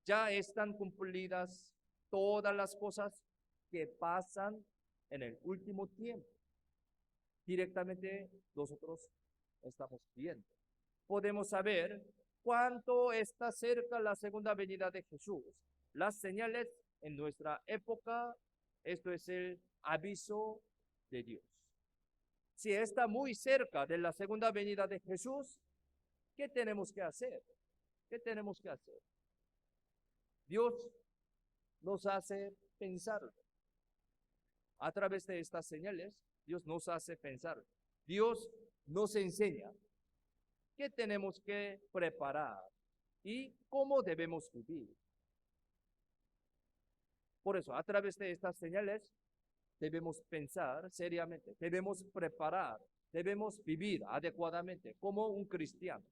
Ya están cumplidas todas las cosas que pasan en el último tiempo. Directamente nosotros estamos viendo. Podemos saber cuánto está cerca la segunda venida de Jesús. Las señales en nuestra época, esto es el aviso de Dios. Si está muy cerca de la segunda venida de Jesús, ¿qué tenemos que hacer? ¿Qué tenemos que hacer? Dios nos hace pensar. A través de estas señales, Dios nos hace pensar. Dios nos enseña qué tenemos que preparar y cómo debemos vivir. Por eso, a través de estas señales, debemos pensar seriamente, debemos preparar, debemos vivir adecuadamente como un cristiano.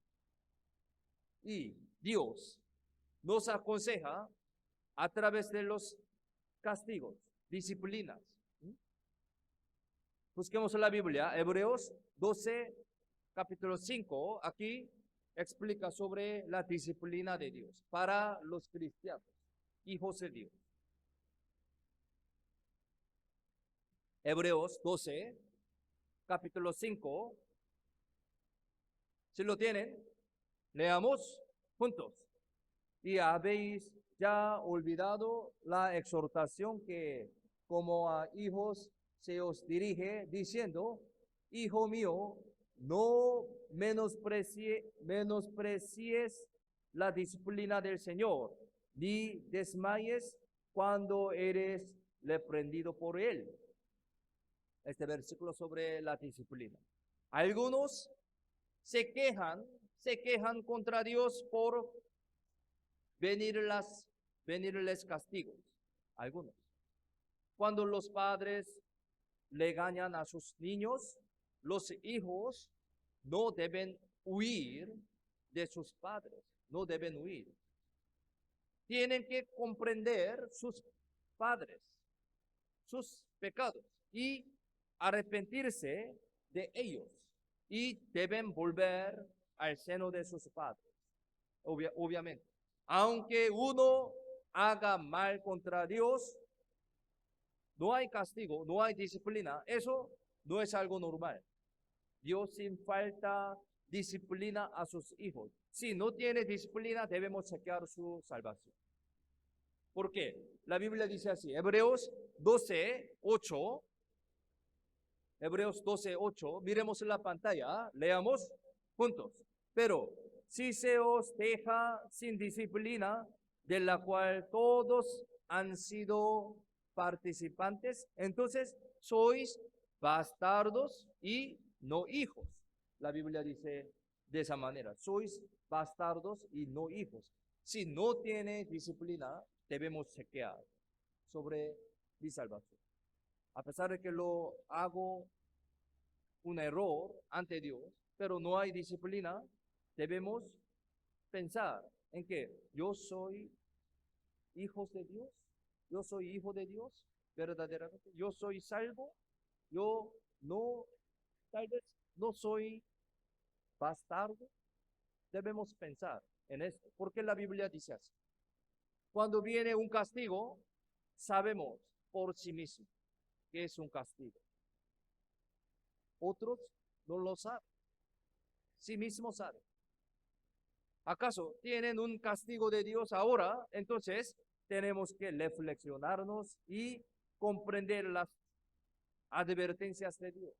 Y Dios nos aconseja a través de los castigos, disciplinas. Busquemos la Biblia, Hebreos 12, capítulo 5, aquí explica sobre la disciplina de Dios para los cristianos, hijos de Dios. Hebreos 12, capítulo 5. Si lo tienen, leamos juntos. Y habéis ya olvidado la exhortación que como a hijos se os dirige, diciendo, hijo mío, no menosprecies la disciplina del Señor, ni desmayes cuando eres reprendido por Él. Este versículo sobre la disciplina. Algunos se quejan contra Dios por venirles castigos. Algunos. Cuando los padres le engañan a sus niños, los hijos no deben huir de sus padres, no deben huir. Tienen que comprender sus padres, sus pecados y arrepentirse de ellos y deben volver al seno de sus padres, obviamente. Aunque uno haga mal contra Dios, no hay castigo, no hay disciplina. Eso no es algo normal. Dios sin falta disciplina a sus hijos. Si no tiene disciplina, debemos chequear su salvación. ¿Por qué? La Biblia dice así, Hebreos 12:8. Hebreos 12:8. Miremos en la pantalla, leamos juntos. Pero si se os deja sin disciplina, de la cual todos han sido participantes, entonces sois bastardos y no hijos. La Biblia dice de esa manera, sois bastardos y no hijos. Si no tiene disciplina, debemos chequear sobre mi salvación. A pesar de que lo hago un error ante Dios, pero no hay disciplina, debemos pensar en que yo soy hijos de Dios, yo soy hijo de Dios, verdaderamente, yo soy salvo, yo no, tal vez no soy bastardo. Debemos pensar en esto, porque la Biblia dice así. Cuando viene un castigo, sabemos por sí mismo que es un castigo. Otros no lo saben, sí mismos saben. ¿Acaso tienen un castigo de Dios ahora? Entonces tenemos que reflexionarnos y comprender las advertencias de Dios.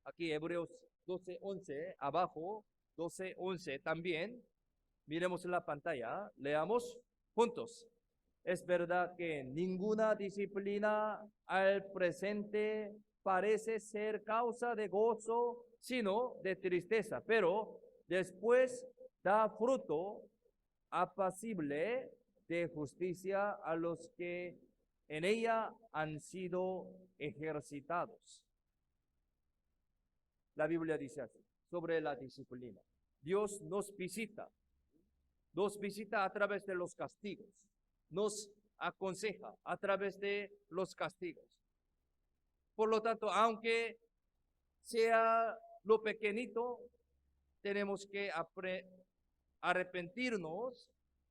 Aquí Hebreos 12:11, abajo 12:11 también. Miremos en la pantalla, leamos juntos. Es verdad que ninguna disciplina al presente parece ser causa de gozo, sino de tristeza, pero después da fruto apacible de justicia a los que en ella han sido ejercitados. La Biblia dice así, sobre la disciplina. Dios nos visita a través de los castigos, nos aconseja a través de los castigos. Por lo tanto, aunque sea lo pequeñito, tenemos que arrepentirnos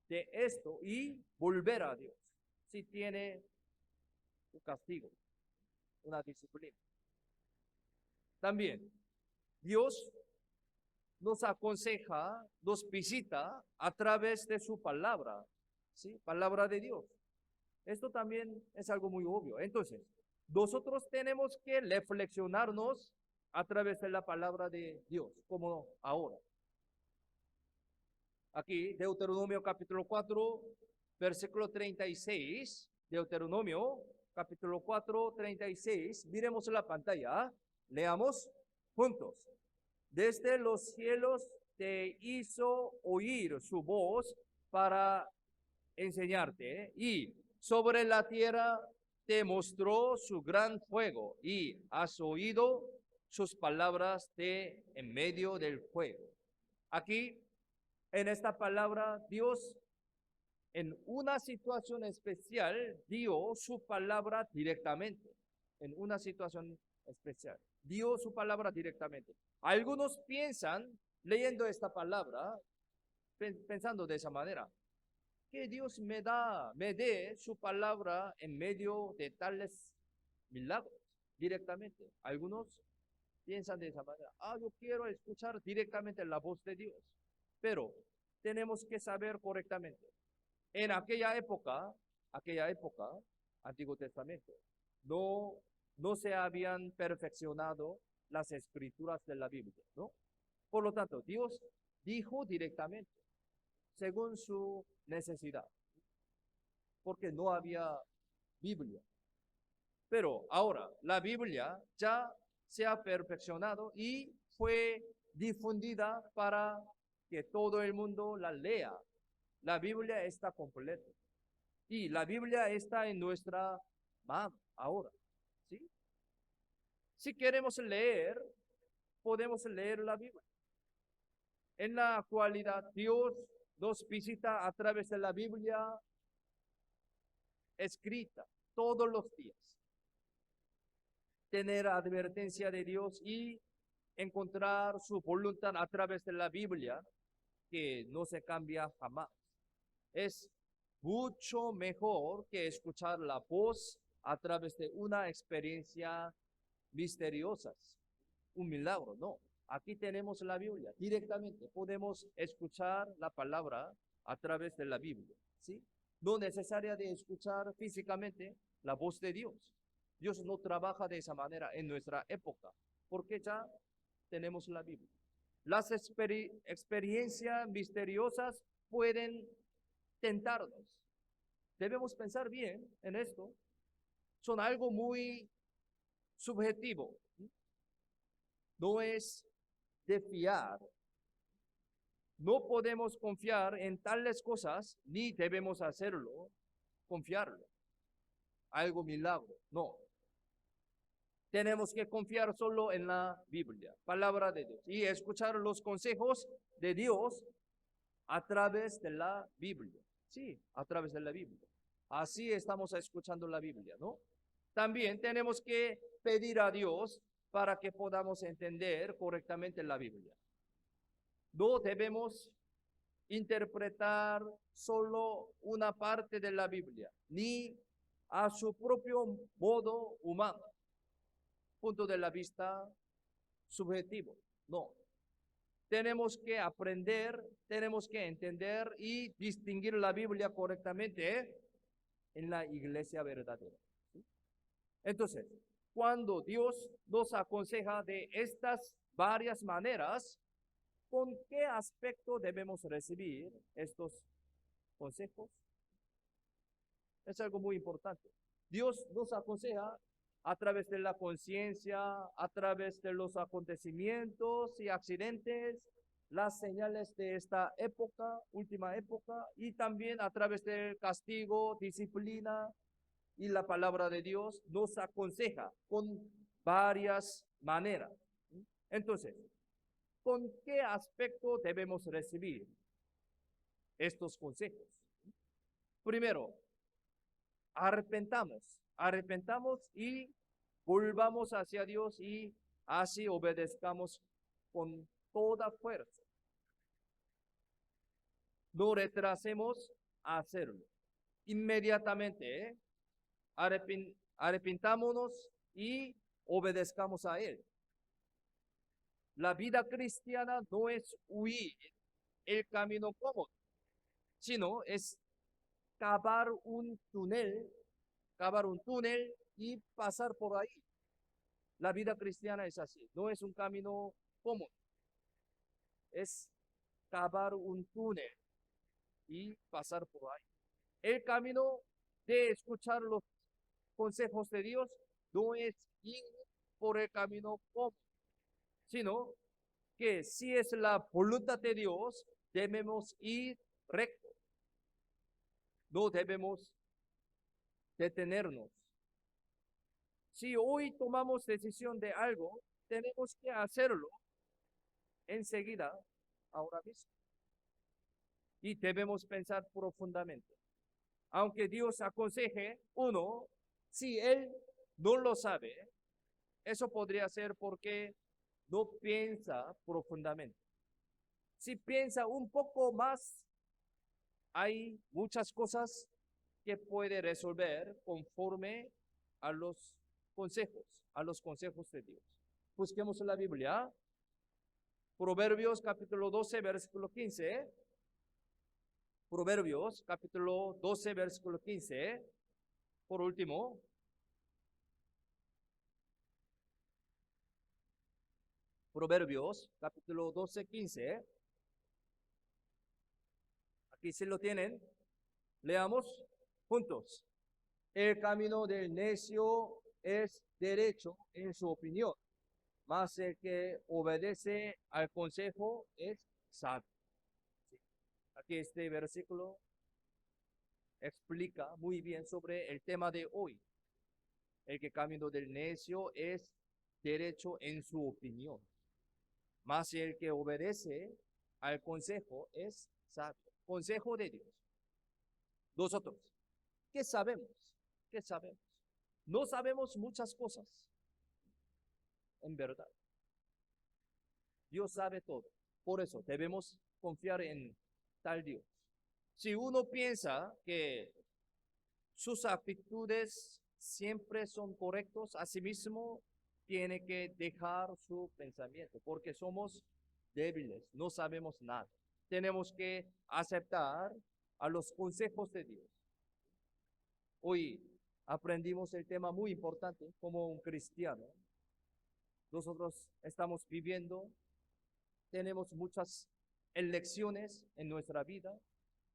de esto y volver a Dios. Si tiene un castigo, una disciplina. También, Dios nos aconseja, nos visita a través de su palabra, ¿sí? Palabra de Dios. Esto también es algo muy obvio. Entonces, nosotros tenemos que reflexionarnos a través de la palabra de Dios, como ahora. Aquí, Deuteronomio capítulo 4, versículo 36. Deuteronomio capítulo 4, 36. Miremos en la pantalla. Leamos juntos. Desde los cielos te hizo oír su voz para enseñarte, y sobre la tierra te mostró su gran fuego, y has oído sus palabras de en medio del fuego. Aquí, en esta palabra, Dios en una situación especial dio su palabra directamente. En una situación especial, dio su palabra directamente. Algunos piensan, leyendo esta palabra, pensando de esa manera, que Dios me dé su palabra en medio de tales milagros, directamente. Algunos piensan de esa manera, yo quiero escuchar directamente la voz de Dios. Pero tenemos que saber correctamente. En aquella época, Antiguo Testamento, no se habían perfeccionado las escrituras de la Biblia, ¿no? Por lo tanto, Dios dijo directamente, según su necesidad, porque no había Biblia. Pero ahora, la Biblia ya se ha perfeccionado y fue difundida para que todo el mundo la lea. La Biblia está completa. Y la Biblia está en nuestra mano ahora, ¿sí? Si queremos leer, podemos leer la Biblia. En la actualidad, Dios nos visita a través de la Biblia escrita todos los días. Tener advertencia de Dios y encontrar su voluntad a través de la Biblia, que no se cambia jamás. Es mucho mejor que escuchar la voz a través de una experiencia misteriosas, un milagro, no. Aquí tenemos la Biblia, directamente podemos escuchar la palabra a través de la Biblia, ¿sí? No necesaria de escuchar físicamente la voz de Dios. Dios no trabaja de esa manera en nuestra época, porque ya tenemos la Biblia. Las experiencias misteriosas pueden tentarnos. Debemos pensar bien en esto. Son algo muy subjetivo. No es de fiar. No podemos confiar en tales cosas, ni debemos hacerlo, confiarlo. Algo milagro. No. Tenemos que confiar solo en la Biblia, palabra de Dios, y escuchar los consejos de Dios a través de la Biblia. Sí, a través de la Biblia. Así estamos escuchando la Biblia, ¿no? También tenemos que pedir a Dios para que podamos entender correctamente la Biblia. No debemos interpretar solo una parte de la Biblia, ni a su propio modo humano, punto de la vista subjetivo. No. Tenemos que aprender, tenemos que entender y distinguir la Biblia correctamente en la iglesia verdadera. ¿Sí? Entonces, cuando Dios nos aconseja de estas varias maneras, ¿con qué aspecto debemos recibir estos consejos? Es algo muy importante. Dios nos aconseja a través de la conciencia, a través de los acontecimientos y accidentes, las señales de esta época, última época, y también a través del castigo, disciplina y la palabra de Dios, nos aconseja con varias maneras. Entonces, ¿con qué aspecto debemos recibir estos consejos? Primero, arrepentamos y volvamos hacia Dios y así obedezcamos con toda fuerza. No retrasemos a hacerlo. Inmediatamente, arrepintámonos y obedezcamos a Él. La vida cristiana no es huir el camino cómodo, sino es cavar un túnel y pasar por ahí. La vida cristiana es así, no es un camino cómodo, es cavar un túnel y pasar por ahí. El camino de escuchar los consejos de Dios no es ir por el camino cómodo, sino que si es la voluntad de Dios, debemos ir recto. No debemos detenernos. Si hoy tomamos decisión de algo, tenemos que hacerlo enseguida, ahora mismo. Y debemos pensar profundamente. Aunque Dios aconseje uno, si Él no lo sabe, eso podría ser porque no piensa profundamente. Si piensa un poco más, hay muchas cosas que puede resolver conforme a los consejos de Dios. Busquemos en la Biblia, Proverbios capítulo 12, versículo 15. Proverbios capítulo 12, versículo 15. Por último, Proverbios capítulo 12, 15. Aquí se lo tienen. Leamos juntos. El camino del necio es derecho en su opinión, mas el que obedece al consejo es sabio. Sí. Aquí este versículo explica muy bien sobre el tema de hoy. El que camino del necio es derecho en su opinión, mas el que obedece al consejo es sabio. Consejo de Dios. Nosotros, ¿qué sabemos? ¿Qué sabemos? No sabemos muchas cosas, en verdad. Dios sabe todo. Por eso debemos confiar en tal Dios. Si uno piensa que sus actitudes siempre son correctos, asimismo tiene que dejar su pensamiento, porque somos débiles, no sabemos nada. Tenemos que aceptar a los consejos de Dios. Hoy aprendimos el tema muy importante como un cristiano. Nosotros estamos viviendo, tenemos muchas elecciones en nuestra vida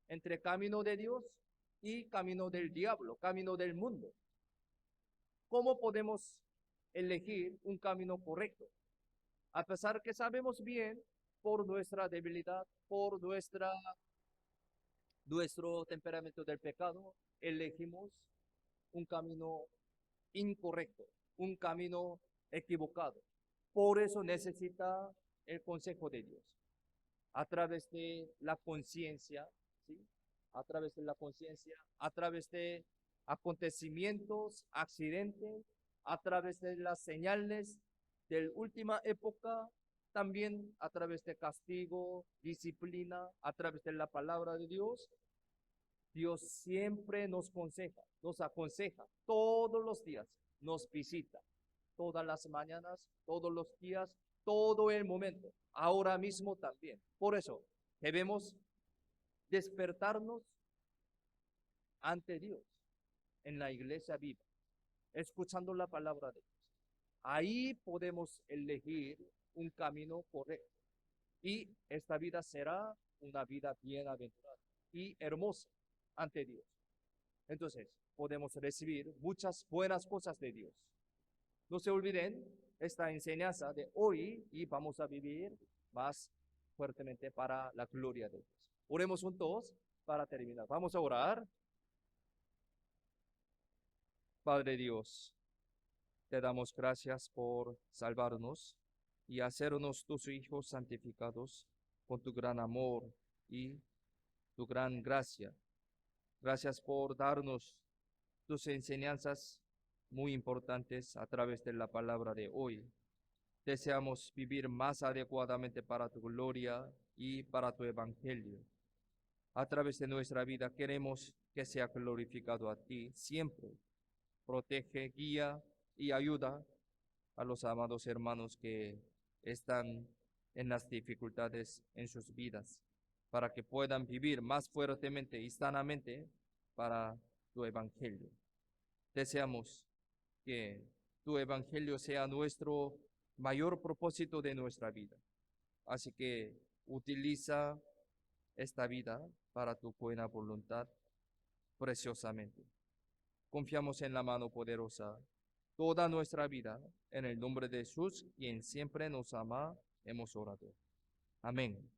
entre camino de Dios y camino del diablo, camino del mundo. ¿Cómo podemos elegir un camino correcto? A pesar que sabemos bien por nuestra debilidad, por nuestro temperamento del pecado, elegimos un camino incorrecto, un camino equivocado. Por eso necesita el consejo de Dios. A través de la conciencia, ¿sí? A través de la conciencia, a través de acontecimientos, accidentes, a través de las señales de la última época, también a través de castigo, disciplina, a través de la palabra de Dios. Dios siempre nos aconseja todos los días, nos visita todas las mañanas, todos los días, todo el momento, ahora mismo también. Por eso debemos despertarnos ante Dios en la iglesia viva, escuchando la palabra de Dios. Ahí podemos elegir un camino correcto y esta vida será una vida bienaventurada y hermosa ante Dios. Entonces, podemos recibir muchas buenas cosas de Dios. No se olviden esta enseñanza de hoy y vamos a vivir más fuertemente para la gloria de Dios. Oremos juntos para terminar. Vamos a orar. Padre Dios, te damos gracias por salvarnos y hacernos tus hijos santificados con tu gran amor y tu gran gracia. Gracias por darnos tus enseñanzas muy importantes a través de la palabra de hoy. Deseamos vivir más adecuadamente para tu gloria y para tu evangelio. A través de nuestra vida queremos que sea glorificado a ti siempre. Protege, guía y ayuda a los amados hermanos que están en las dificultades en sus vidas, para que puedan vivir más fuertemente y sanamente para tu evangelio. Deseamos que tu evangelio sea nuestro mayor propósito de nuestra vida. Así que utiliza esta vida para tu buena voluntad preciosamente. Confiamos en la mano poderosa toda nuestra vida. En el nombre de Jesús, quien siempre nos ama, hemos orado. Amén.